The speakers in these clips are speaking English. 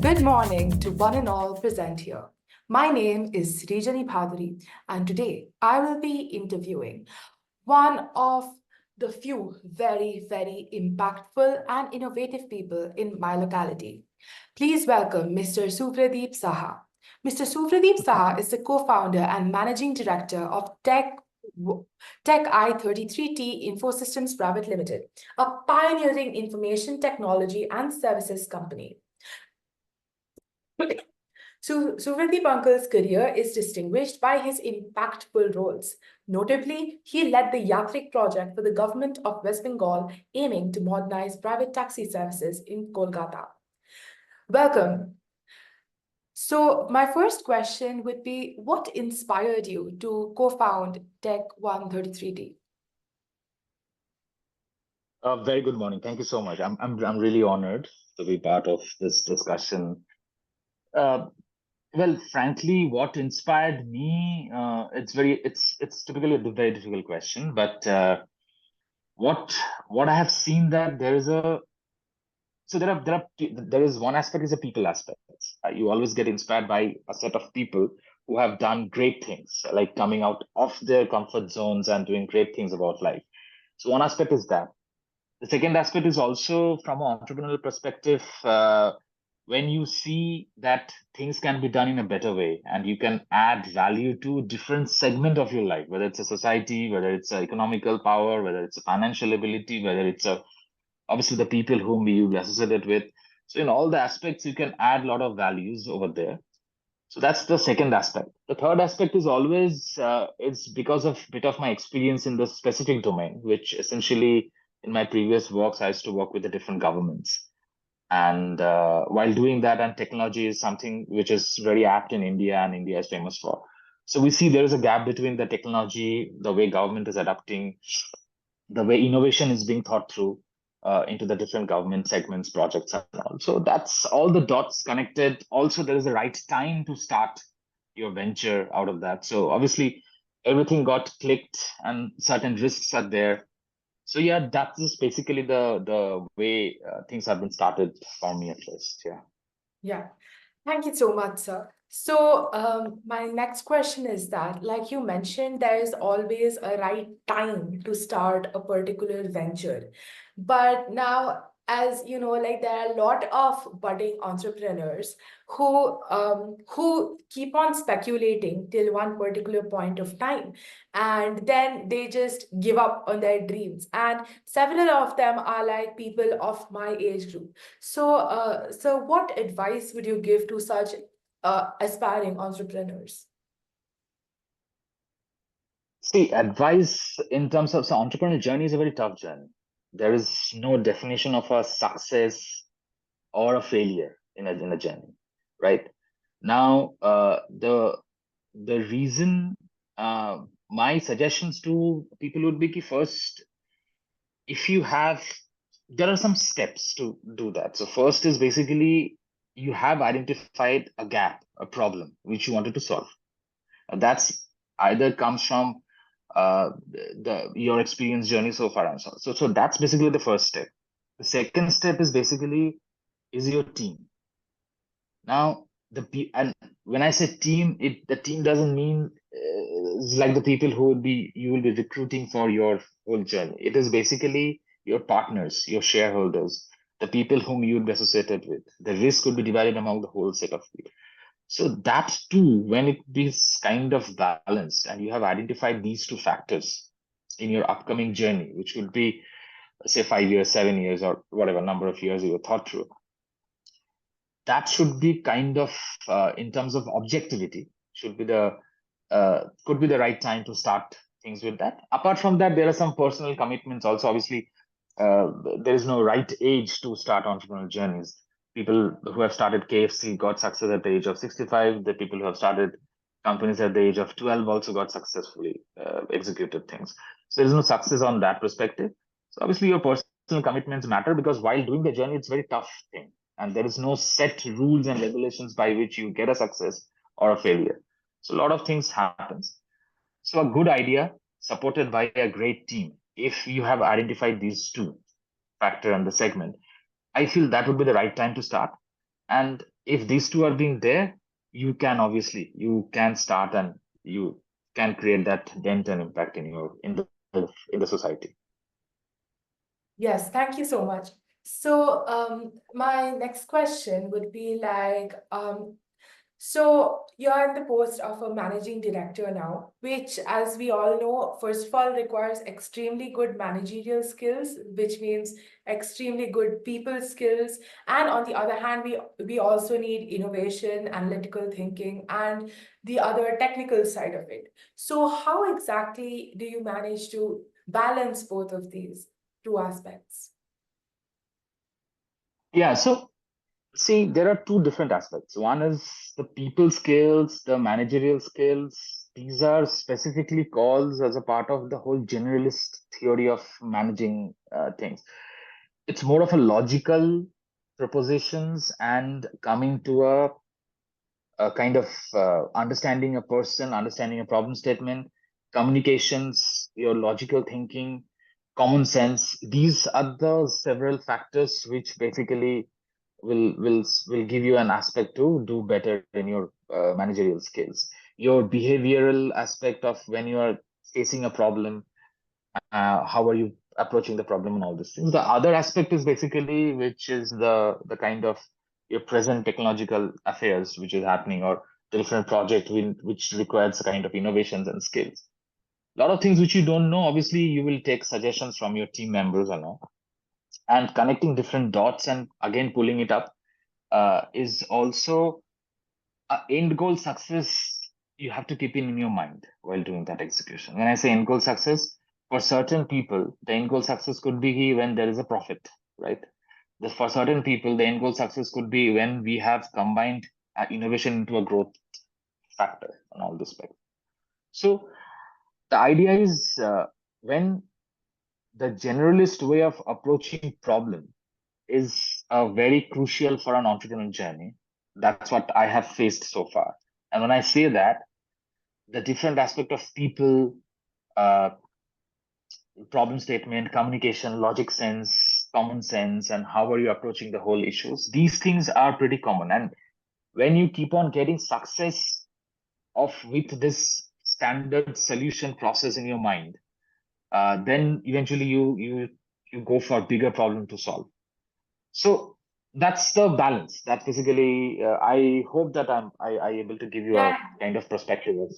Good morning to one and all present here. My name is Srijani Bhaduri, and today I will be interviewing one of the few very, very impactful and innovative people in my locality. Please welcome Mr. Suvradeep Saha. Mr. Suvradeep Saha is the co-founder and managing director of Techl33t Infosystems Private Limited, a pioneering information technology and services company. Suvradeep Uncle's career is distinguished by his impactful roles. Notably, he led the Yatrik project for the Government of West Bengal, aiming to modernize private taxi services in Kolkata. Welcome. So, my first question would be, what inspired you to co-found Tech133T? Very good morning. Thank you so much. I'm really honored to be part of this discussion. Well, frankly, what inspired me? It's typically a very difficult question, but what I have seen that there is one aspect is a people aspect. You always get inspired by a set of people who have done great things, like coming out of their comfort zones and doing great things about life. So one aspect is that. The second aspect is also from an entrepreneurial perspective, when you see that things can be done in a better way and you can add value to different segment of your life, whether it's a society, whether it's a economical power, whether it's a financial ability, whether it's obviously the people whom you associated with. So in all the aspects, you can add a lot of values over there. So that's the second aspect. The third aspect is always it's because of bit of my experience in the specific domain, which essentially in my previous works I used to work with the different governments. And while doing that, and technology is something which is very apt in India, and India is famous for. So we see there is a gap between the technology, the way government is adapting, the way innovation is being thought through into the different government segments, projects, and all. So that's all the dots connected. Also, there is a right time to start your venture out of that. So obviously, everything got clicked, and certain risks are there. So yeah, that is basically the way things have been started for me at least. Yeah. Yeah. Thank you so much, sir. So, my next question is that, like you mentioned, there is always a right time to start a particular venture. But now, as you know, like there are a lot of budding entrepreneurs who keep on speculating till one particular point of time, and then they just give up on their dreams. And several of them are like people of my age group. So, what advice would you give to such aspiring entrepreneurs? See, advice in terms of entrepreneurial journey is a very tough journey. There is no definition of a success or a failure in a journey, right? Now, the reason my suggestions to people would be first, if you have, there are some steps to do that. So first is basically you have identified a gap, a problem which you wanted to solve. And that's either comes from your experience journey so far and so that's basically the first step. The second step is basically is your team. Now and when I say team, the team doesn't mean like the people who you will be recruiting for your whole journey. It is basically your partners, your shareholders, the people whom you would be associated with. The risk could be divided among the whole set of people. So that too, when it is kind of balanced and you have identified these two factors in your upcoming journey, which would be, say, 5 years, 7 years, or whatever number of years you were thought through, that should be kind of, in terms of objectivity, should be could be the right time to start things with that. Apart from that, there are some personal commitments also. Obviously, there is no right age to start entrepreneurial journeys. People who have started KFC got success at the age of 65. The people who have started companies at the age of 12 also got successfully executed things. So there is no success on that perspective. So obviously your personal commitments matter, because while doing the journey, it's a very tough thing. And there is no set rules and regulations by which you get a success or a failure. So a lot of things happens. So a good idea supported by a great team, if you have identified these two factor and the segment, I feel that would be the right time to start. And if these two are being there, you can start and you can create that dent and impact in the society. Yes, thank you so much. So, my next question would be like, so you're in the post of a managing director now, which, as we all know, first of all, requires extremely good managerial skills, which means extremely good people skills. And on the other hand, we also need innovation, analytical thinking, and the other technical side of it. So how exactly do you manage to balance both of these two aspects? Yeah, so see, there are two different aspects. One is the people skills, the managerial skills. These are specifically calls as a part of the whole generalist theory of managing things. It's more of a logical propositions and coming to a kind of understanding a person, understanding a problem statement, communications, your logical thinking, common sense. These are the several factors which basically will give you an aspect to do better in your managerial skills. Your behavioral aspect of when you are facing a problem, how are you approaching the problem and all these things. The other aspect is basically which is the kind of your present technological affairs which is happening, or the different project which requires a kind of innovations and skills. A lot of things which you don't know, obviously you will take suggestions from your team members or no, and connecting different dots and again pulling it up is also end goal success you have to keep in your mind while doing that execution. When I say end goal success, for certain people, the end goal success could be when there is a profit, right? For certain people, the end goal success could be when we have combined innovation into a growth factor on all this spectrum. So the idea is when the generalist way of approaching problem is very crucial for an entrepreneurial journey. That's what I have faced so far. And when I say that, the different aspect of people, uh, problem statement, communication, logic sense, common sense, and how are you approaching the whole issues, these things are pretty common. And when you keep on getting success of with this standard solution process in your mind, then eventually you go for a bigger problem to solve. So that's the balance. That basically, I hope that I able to give you a Yeah, kind of perspective of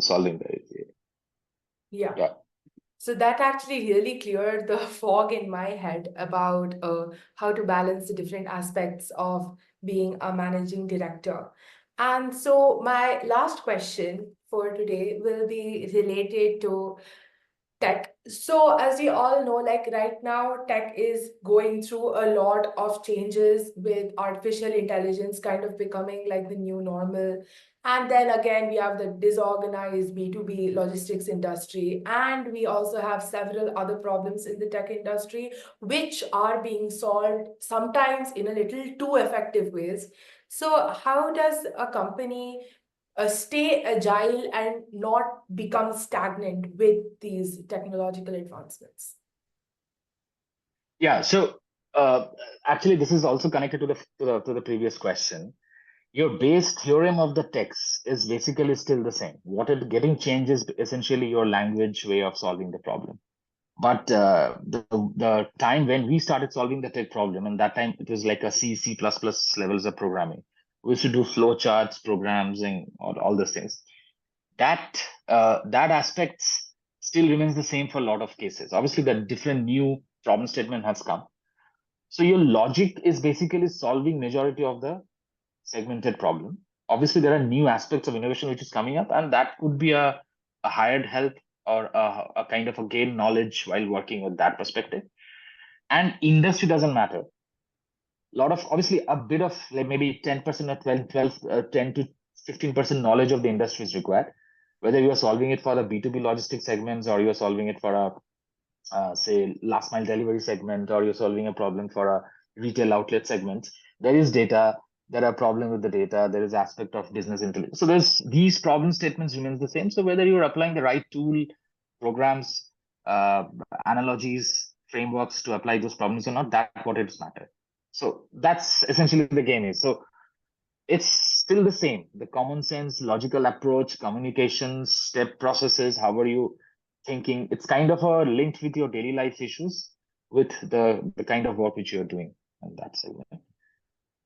solving the yeah. yeah. So that actually really cleared the fog in my head about how to balance the different aspects of being a managing director. And so my last question for today will be related to tech. So, as we all know, like right now, tech is going through a lot of changes with artificial intelligence kind of becoming like the new normal. And then again, we have the disorganized B2B logistics industry. And we also have several other problems in the tech industry, which are being solved sometimes in a little too effective ways. So, how does a company stay agile and not become stagnant with these technological advancements? Yeah. So uh, actually, this is also connected to the previous question. Your base theorem of the text is basically still the same. What it getting changes essentially your language way of solving the problem. But the time when we started solving the tech problem, and that time it was like a C levels of programming. We should do flow charts, programs, and all those things. That aspects still remains the same for a lot of cases. Obviously, the different new problem statement has come. So your logic is basically solving majority of the segmented problem. Obviously, there are new aspects of innovation which is coming up, and that could be a hired help or a kind of a gain knowledge while working with that perspective. And industry doesn't matter. A lot of obviously a bit of like maybe 10% or 10 to 15% knowledge of the industry is required. Whether you are solving it for the B2B logistics segments, or you are solving it for a say last mile delivery segment, or you're solving a problem for a retail outlet segment, there is data, there are problems with the data, there is aspect of business intelligence. So there's these problem statements remains the same. So whether you're applying the right tool, programs, uh, analogies, frameworks to apply those problems or not, that's what it matter. So that's essentially the game is. So it's still the same. The common sense, logical approach, communication, step processes, how are you thinking? It's kind of a linked with your daily life issues with the kind of work which you're doing. And that's it.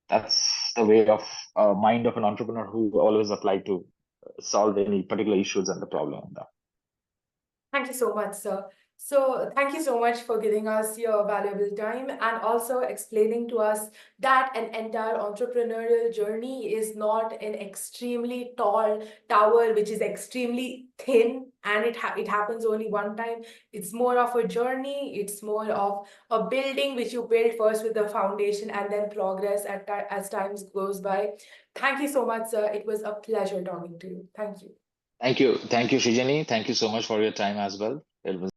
That's the way of mind of an entrepreneur who always apply to solve any particular issues and the problem. Thank you so much, sir. So, thank you so much for giving us your valuable time and also explaining to us that an entire entrepreneurial journey is not an extremely tall tower which is extremely thin and it happens only one time. It's more of a journey, it's more of a building which you build first with the foundation and then progress as times goes by. Thank you so much, sir. It was a pleasure talking to you. Thank you. Thank you. Thank you, Shijani. Thank you so much for your time as well. It was